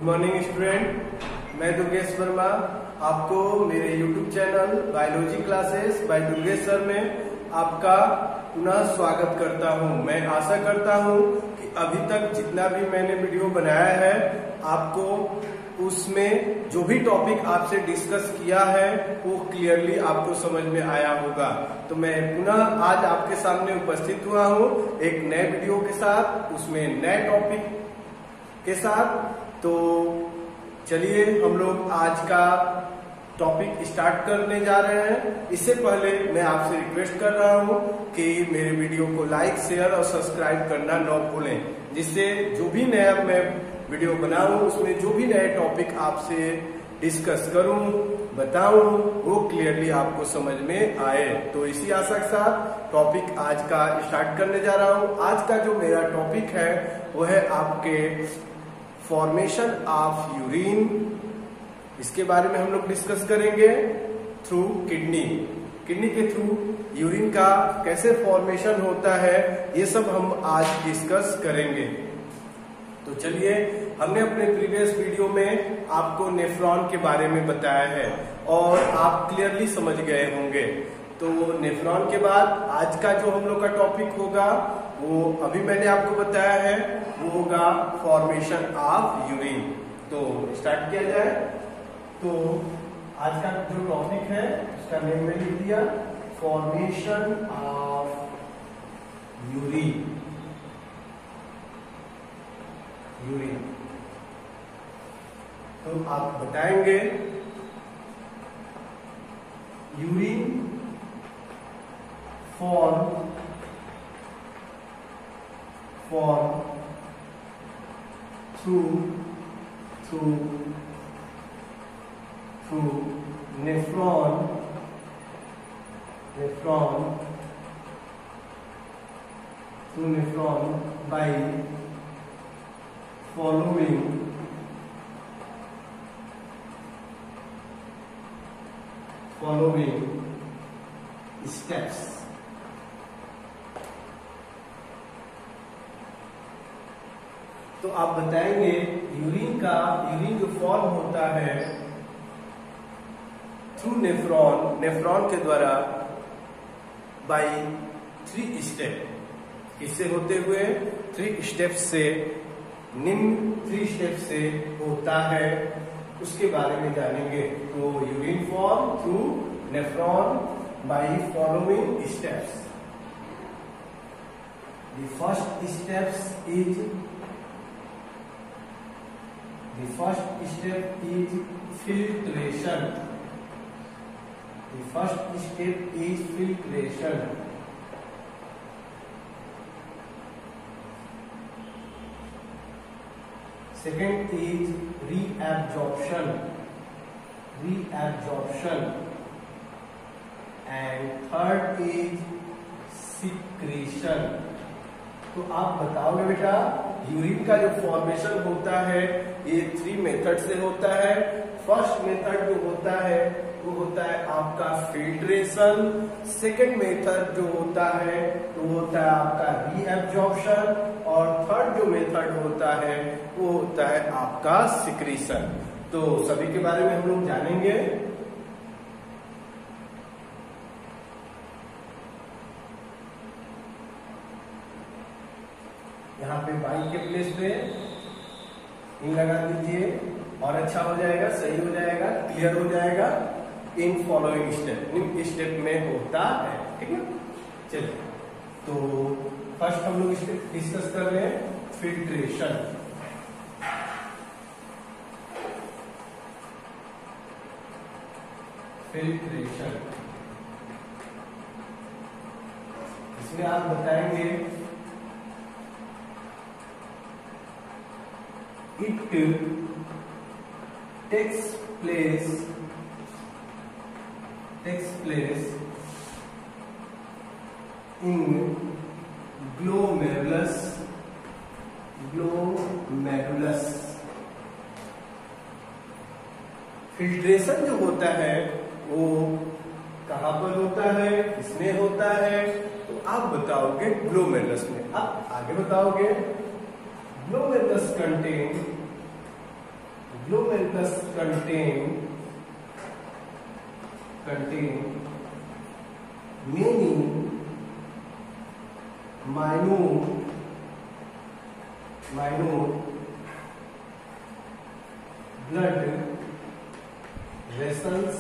Morning student, मैं दुर्गेश वर्मा आपको मेरे YouTube channel biology classes bye Durgesh sir में आपका पुनः स्वागत करता हूं। मैं आशा करता हूं कि अभी तक जितना भी मैंने वीडियो बनाया है आपको उसमें जो भी टॉपिक आपसे डिस्कस किया है वो क्लियरली आपको समझ में आया होगा। तो मैं पुनः आज आपके सामने उपस्थित हुआ हूं एक नए वीडियो के साथ, उसमें नए टॉपिक के साथ। तो चलिए हम लोग आज का टॉपिक स्टार्ट करने जा रहे हैं। इससे पहले मैं आपसे रिक्वेस्ट कर रहा हूं कि मेरे वीडियो को लाइक, शेयर और सब्सक्राइब करना न भूलें, जिससे जो भी नया मैं वीडियो बनाऊं उसमें जो भी नए टॉपिक आपसे डिस्कस करूं, बताऊं, वो क्लियरली आपको समझ में आए। तो इसी आशा के साथ टॉपिक आज का स्टार्ट करने जा रहा हूं। आज का जो मेरा टॉपिक है वो है आपके फॉर्मेशन ऑफ यूरिन। इसके बारे में हम लोग डिस्कस करेंगे थ्रू किडनी। किडनी के थ्रू यूरिन का कैसे फॉर्मेशन होता है ये सब हम आज डिस्कस करेंगे। तो चलिए, हमने अपने प्रीवियस वीडियो में आपको नेफ्रॉन के बारे में बताया है और आप क्लियरली समझ गए होंगे। तो नेफ्रॉन के बाद आज का जो हम लोग का टॉपिक होगा वो अभी मैंने आपको बताया है, वो होगा फॉर्मेशन ऑफ यूरिन। तो स्टार्ट किया जाए। तो आज का जो टॉपिक है उसका नेम में लिख दिया फॉर्मेशन ऑफ यूरिन। यूरिन तो आप बताएंगे urine form through nephron by following steps। तो आप बताएंगे यूरिन जो फॉर्म होता है थ्रू नेफ्रॉन के द्वारा बाय 3 स्टेप। इससे होते हुए 3 स्टेप से, निम्न 3 स्टेप से होता है, उसके बारे में जानेंगे। तो urine form through nephron by following steps. The first step is filtration। The first step is filtration। Second is reabsorption। And third is secretion। तो आप बताओगे बेटा यूरिन का जो फॉर्मेशन होता है ये 3 मेथड से होता है। फर्स्ट मेथड जो होता है वो होता है आपका फिल्ट्रेशन। सेकंड मेथड जो होता है वो होता है आपका रीएब्जॉर्प्शन। और थर्ड जो मेथड होता है वो होता है आपका सिक्रीशन। तो सभी के बारे में हम लोग जानेंगे। यहाँ पे बाइक के प्लेस पे इन लगा दीजिए और अच्छा हो जाएगा, सही हो जाएगा, क्लियर हो जाएगा। इन फॉलोइंग स्टेप, निम्न स्टेप में होता है। ठीक है, चलिए। तो फर्स्ट हम लोग स्टेप डिस्कस कर रहे हैं फिल्ट्रेशन। इसमें आप बताएंगे it takes place in glomerulus। Filtration जो होता है वो कहां पर होता है, किसमें होता है? तो आप बताओगे ग्लोमेरुलस में। आप आगे बताओगे glomerulus contain glomerulus contain many minute blood vessels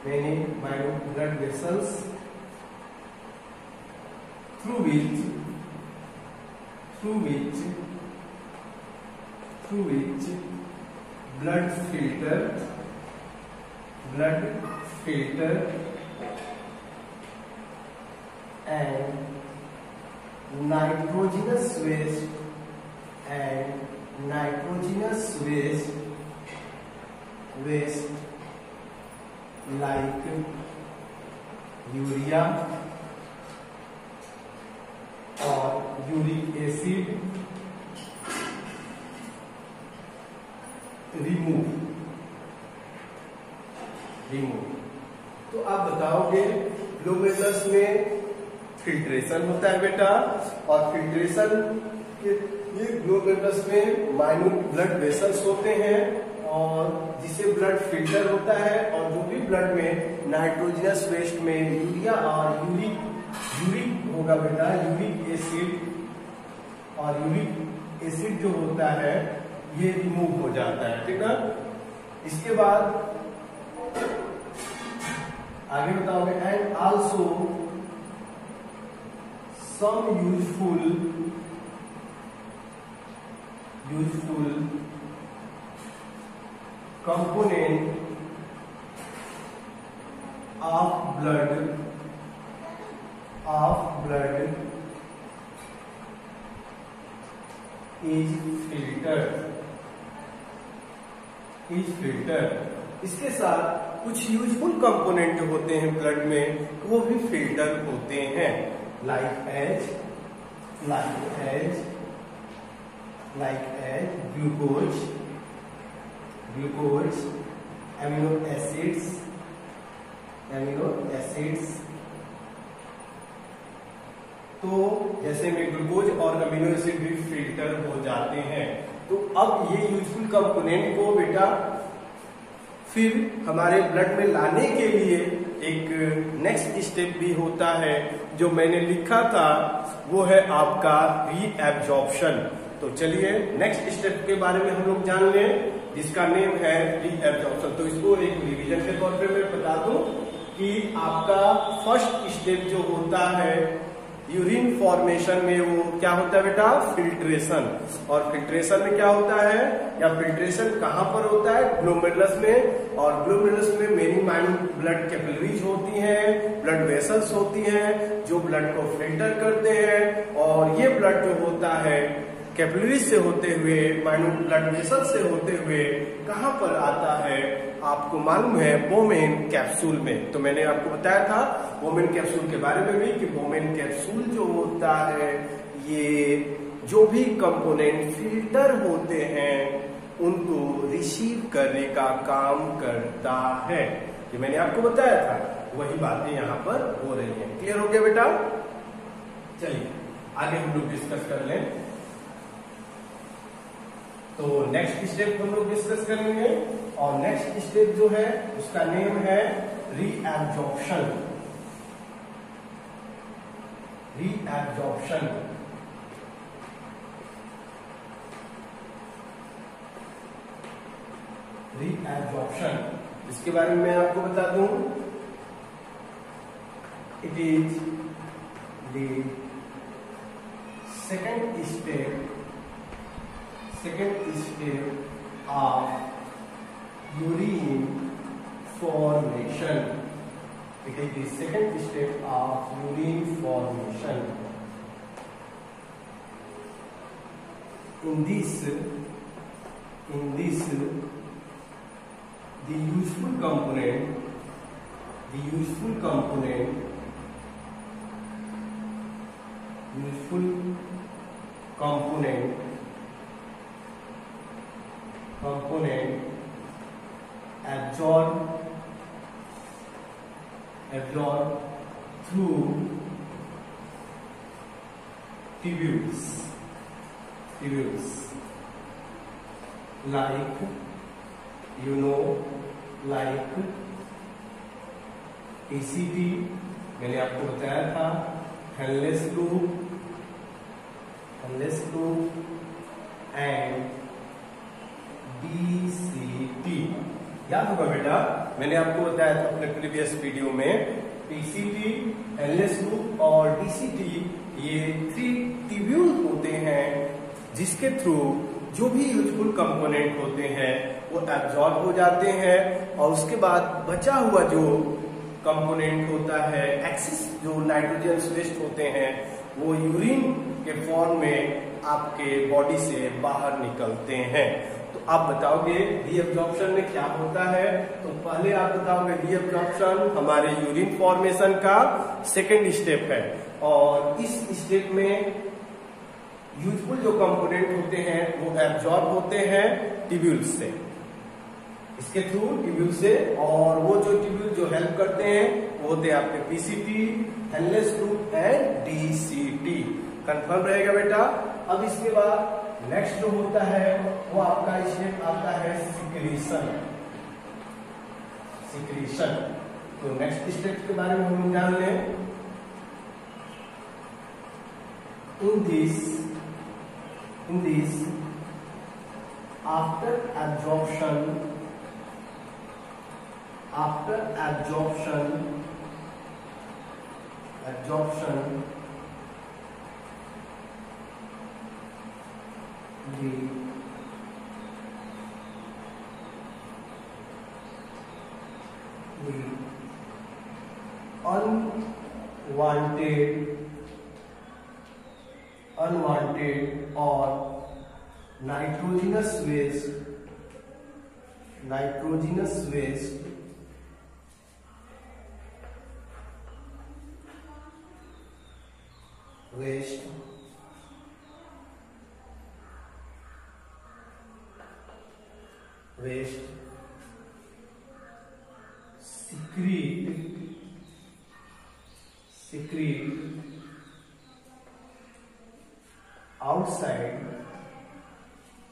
many minute blood vessels through which blood filter and nitrogenous waste like urea or uric acid remove। तो आप बताओगे ग्लोमेरुलस में फिल्ट्रेशन होता है बेटा, और फिल्ट्रेशन के ये ग्लोमेरुलस में माइन्यूट ब्लड वेसल्स होते हैं और जिसे ब्लड फिल्टर होता है, और जो भी ब्लड में नाइट्रोजनस वेस्ट में यूरिया और यूरिक होगा बेटा, यूरिक एसिड जो होता है ये रिमूव हो जाता है, ठीक है। इसके बाद आगे बताओगे and also some useful component of blood is filtered। इसके साथ कुछ यूजफुल कंपोनेंट होते हैं ब्लड में, वो भी फिल्टर होते हैं, like as glucose, amino acids, तो जैसे में ग्लूकोज और अमीनो एसिड भी फिल्टर हो जाते हैं। तो अब ये यूजफुल कंपोनेंट को बेटा फिर हमारे ब्लड में लाने के लिए एक नेक्स्ट स्टेप भी होता है, जो मैंने लिखा था, वो है आपका रीएब्जॉर्प्शन। तो चलिए नेक्स्ट स्टेप के बारे में हम लोग जान लें, जिसका नेम है रीएब्जॉर्प्शन। तो इसको एक रिवीजन के तौर पे मैं बता दूं कि आपका फर्स्ट स्टेप जो होता है यूरिन फॉर्मेशन में, वो क्या होता है बेटा, फिल्ट्रेशन। और फिल्ट्रेशन में क्या होता है, या फिल्ट्रेशन कहां पर होता है, ग्लोमेरुलस में। और ग्लोमेरुलस में मेनी माइन्यूट ब्लड कैपिलरीज होती हैं, ब्लड वेसल्स होती हैं जो ब्लड को फिल्टर करते हैं, और ये ब्लड जो होता है कैपिलरीज से होते हुए, माइन्यूट ब्लड वेसल से होते हुए कहां पर आता है, आपको मालूम है, बोमेन कैप्सूल में। तो मैंने आपको बताया था बोमेन कैप्सूल के बारे में भी कि बोमेन कैप्सूल जो होता है, ये जो भी कंपोनेंट फिल्टर होते हैं उनको रिसीव करने का काम करता है। ये मैंने आपको बताया था, वही बातें यहाँ पर हो रही हैं। क्लियर हो गया बेटा? चलिए आगे हम लोग डिस्कस कर लें। तो नेक्स्ट स्टेप हम लोग डिस्कस करेंगे, और नेक्स्ट स्टेप जो है उसका नेम है रीएब्जॉर्प्शन। इसके बारे में मैं आपको बता दूं, it is the second step of urine formation. It is the second step of urine formation. In this the useful component absorb through tubules, like like PCT मैंने आपको बताया था, हेलनेस लूप एंड DCT। याद होगा बेटा, मैंने आपको बताया था अपने प्रीवियस वीडियो में, PCT, हेलनेस लूप और DCT ये 3 ट्यूब्यूल होते हैं जिसके थ्रू जो भी यूजफुल कंपोनेंट होते हैं वो एब्जॉर्ब हो जाते हैं, और उसके बाद बचा हुआ जो कंपोनेंट होता है, एक्सेस जो नाइट्रोजन वेस्ट होते हैं, वो यूरिन के फॉर्म में आपके बॉडी से बाहर निकलते हैं। तो आप बताओगे रीअब्जॉर्प्शन में क्या होता है? तो पहले आप बताओगे रीअब्जॉर्प्शन हमारे यूरिन फॉर्मेशन का सेकेंड स्टेप है, और इस स्टेप में यूजफुल जो कंपोनेंट होते हैं वो एब्जॉर्ब होते हैं ट्यूब्यूल से, इसके थ्रू ट्यूब्यूल से, और वो जो ट्यूब्यूल जो हेल्प करते हैं वो होते हैं आपके PCT, हेलनेस लूप एंड DCT। कंफर्म रहेगा बेटा। अब इसके बाद नेक्स्ट जो होता है वो आपका स्टेप आता है सिक्रीशन। तो नेक्स्ट स्टेप के बारे में हम जान लें। in this after absorption the unwanted or nitrogenous waste secrete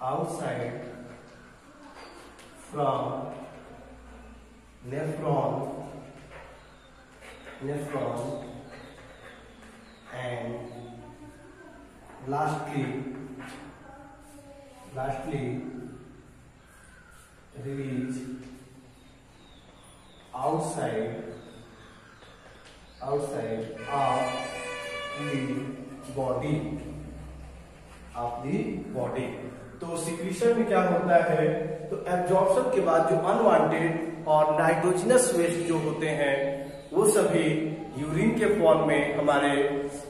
outside from nephron and lastly release outside of the body। तो सिक्रीशन में क्या होता है? तो एब्जॉर्प्शन के बाद जो अनवांटेड और नाइट्रोजनस वेस्ट जो होते हैं वो सभी यूरिन के फॉर्म में हमारे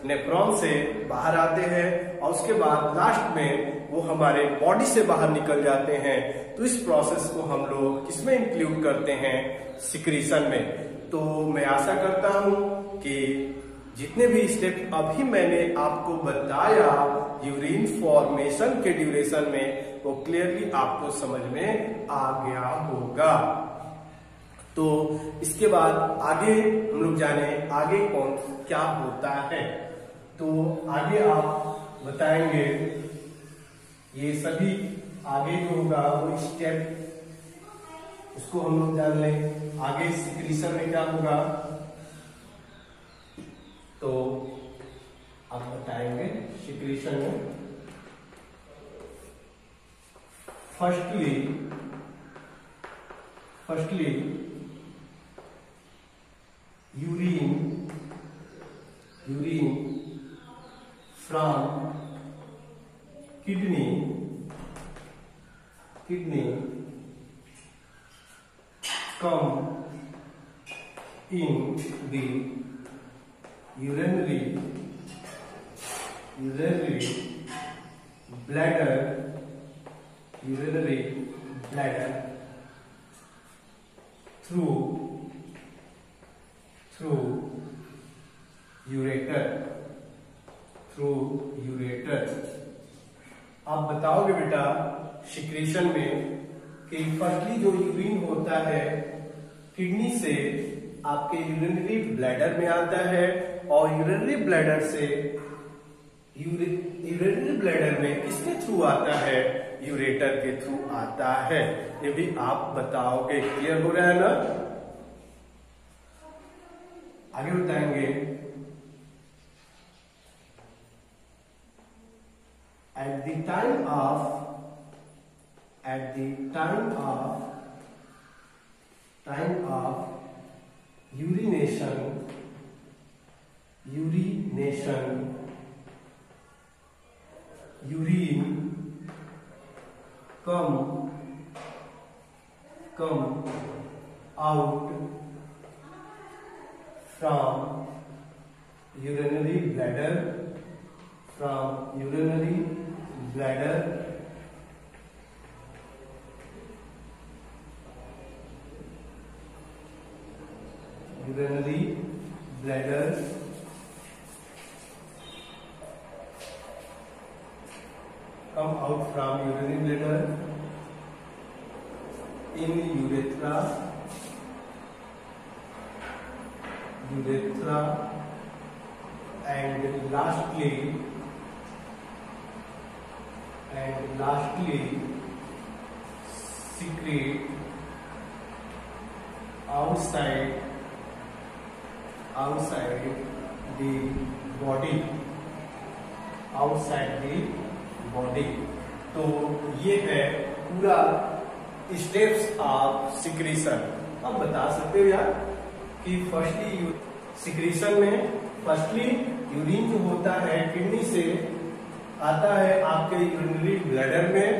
नेफ्रॉन से बाहर आते हैं, और उसके बाद लास्ट में वो हमारे बॉडी से बाहर निकल जाते हैं। तो इस प्रोसेस को हम लोग किसमें इंक्लूड करते हैं? सिक्रीशन में। तो मैं आशा करता हूं कि जितने भी स्टेप अभी मैंने आपको बताया यूरिन फॉर्मेशन के ड्यूरेशन में, वो क्लियरली आपको समझ में आ गया होगा। तो इसके बाद आगे हम लोग जाने आगे कौन क्या होता है। तो आगे आप बताएंगे ये सभी आगे जो होगा वो स्टेप, उसको हम लोग जान लें। आगे सिक्रीशन में क्या होगा तो आप बताएंगे सिक्रीशन में। Firstly urine from kidney come in the urinary bladder through ureter। आप बताओगे बेटा सिक्रीशन में कि फर्स्टली जो यूरिन होता है किडनी से आपके यूरिनरी ब्लैडर में आता है, और यूरिनरी ब्लैडर से यूरिनरी ब्लैडर में किसके थ्रू आता है? यूरेटर के थ्रू आता है। ये भी आप बताओगे। क्लियर हो रहा है ना? आगे बताएंगे। At the time of urination, urine come out from urinary bladder, come out from urinary bladder in urethra, and lastly secrete outside the body, तो ये है पूरा स्टेप्स ऑफ सिक्रीशन। अब बता सकते हो यार कि फर्स्टली सिक्रीशन में यूरिन जो होता है किडनी से आता है आपके यूरिनरी ब्लैडर में,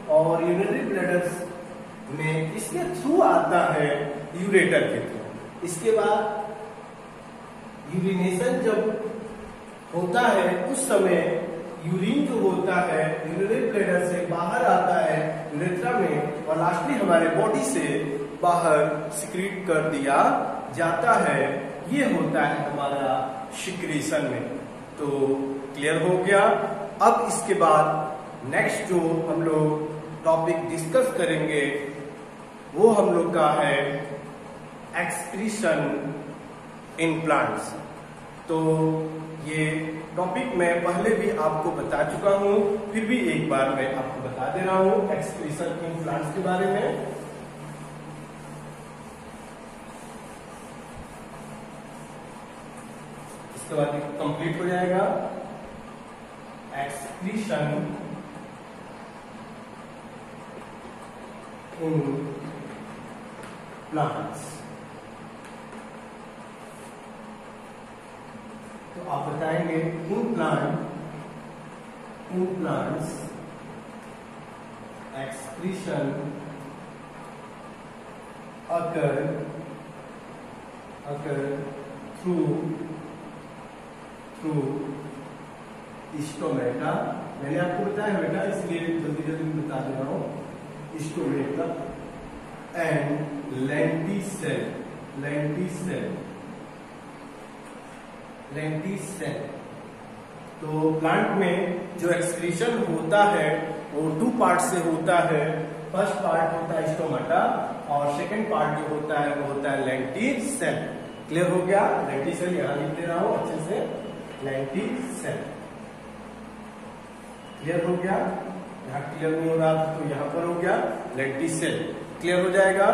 और यूरिनरी ब्लैडर में इसके थ्रू आता है यूरेटर के थ्रू। इसके बाद यूरिनेशन जब होता है उस समय यूरिन जो होता है यूरिनरी ब्लैडर से बाहर आता है यूरेथ्रा में, और लास्टली हमारे बॉडी से बाहर सिक्रीट कर दिया जाता है। ये होता है हमारा सिक्रीशन में। तो क्लियर हो गया। अब इसके बाद नेक्स्ट जो हम लोग टॉपिक डिस्कस करेंगे वो हम लोग का है एक्सक्रीशन इन प्लांट्स। तो ये टॉपिक मैं पहले भी आपको बता चुका हूं, फिर भी एक बार मैं आपको बता दे रहा हूं एक्सक्रीशन इन प्लांट्स के बारे में। इसके बाद कंप्लीट हो जाएगा एक्सक्रीशन इन प्लांट्स। तो आप बताएंगे in plants excretion occur through stomata. मैंने आपको बताया बेटा, इसलिए जल्दी बता दे रहा हूं। Stomata and lenticel. तो प्लांट में जो एक्सक्रीशन होता है वो 2 पार्ट से होता है। फर्स्ट पार्ट होता है स्टोमेटा और सेकंड पार्ट जो होता है वो होता है लेंटिसेल। क्लियर हो गया? लेंटिसेल यहां लिख दे रहा हूं अच्छे से, लेंटिसेल। क्लियर हो गया? यहाँ क्लियर नहीं हो रहा तो यहाँ पर हो गया लेंटिसेल। क्लियर हो जाएगा?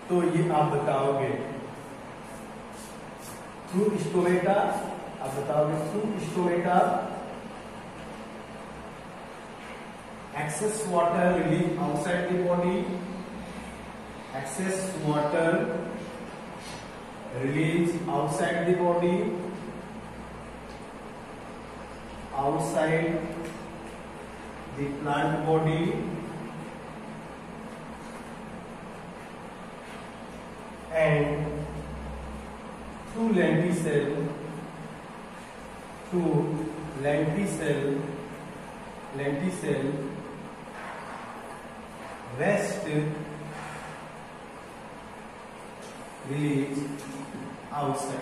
तो ये आप बताओगे थ्रू स्टोमेटा। आप बताओगे through stomata excess water released outside the body, excess water released outside the body, outside the plant body, and through lenticel rest release outside,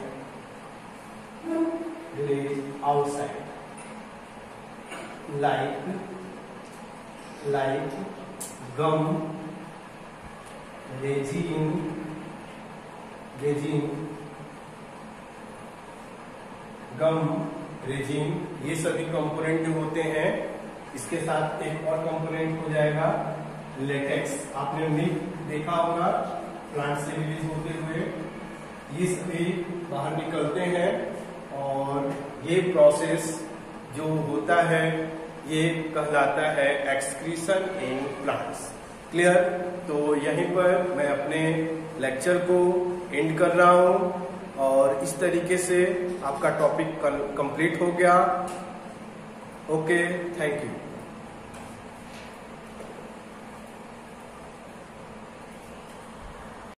like gum, resin, gum, resin, ये सभी component जो होते हैं। इसके साथ एक और कंपोनेंट हो जाएगा लेटेक्स। आपने मिल्क देखा होगा प्लांट से रिलीज होते हुए, ये सभी बाहर निकलते हैं और ये प्रोसेस जो होता है ये कहलाता है एक्सक्रीशन इन प्लांट्स। क्लियर? तो यहीं पर मैं अपने लेक्चर को एंड कर रहा हूं और इस तरीके से आपका टॉपिक कंप्लीट हो गया। Okay, thank you.